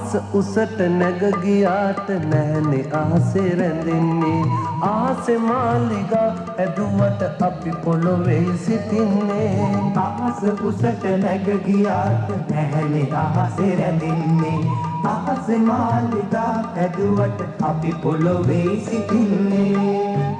ආස උසට නැග ගියාට නැහනේ ආසේ රැඳෙන්නේ ආසේ මාලිගා ඇදුවට අපි පොළොවේ සිටින්නේ ආස උසට නැග ගියාට නැහනේ ආසේ රැඳෙන්නේ ආසේ මාලිගා ඇදුවට අපි පොළොවේ සිටින්නේ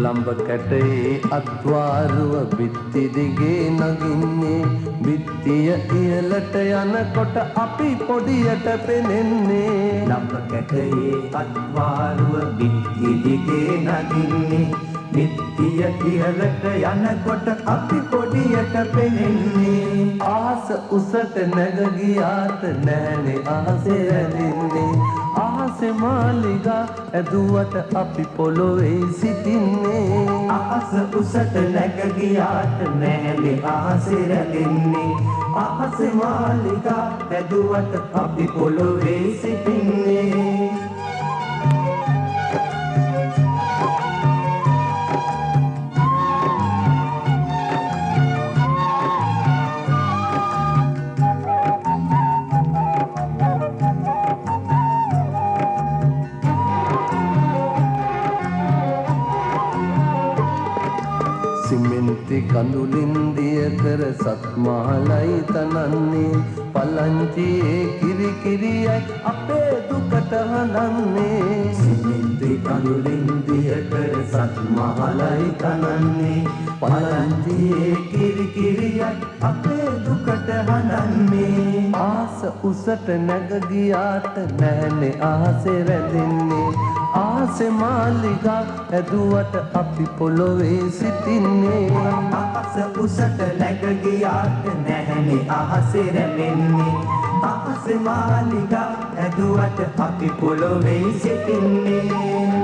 ලම්බ කැටේ අත්වාරුව බිත්ති දිගේ නගින්නේ බිත්තිය ඉහළට යනකොට අපි පොඩියට පෙනෙන්නේ ලම්බ කැටේ අත්වාරුව බිත්ති දිගේ නගින්නේ බිත්තිය ඉහළට යනකොට අපි පොඩියට පෙනෙන්නේ ආස උසට නැග ගියාට නැහනේ ආසේ රැඳෙන්නේ ආසේ මාලිගා ඇදුවට අපි පොළොවේ සිටින්නේ ආස උසට නැග ගියාට නැහනේ ආසේ රැඳෙන්නේ ආසේ මාලිගා ඇදුවට අපි පොළොවේ සිටින්නේ සිමෙන්ති කඳුලින් දිය කර සත්මාලයි තනන්නේ පලංචියේ කිරි කිරියයි අපේ දුකට හඳන්නේ සිමෙන්ති කඳුලින් දිය කර සත්මාලයි තනන්නේ පලංචියේ කිරි කිරියයි අපේ දුකට හඳන්නේ ආස උසට නැග ගියාට නැහනේ ආසේ රැඳෙන්නේ ආසේ මාලිගා ඇදුවට අපි පොළොවේ සිටින්නේ ආස උසට නැග ගියාට නැහනේ ආසේ රැඳෙන්නේ ආසේ මාලිගා ඇදුවට අපි පොළොවේ සිටින්නේ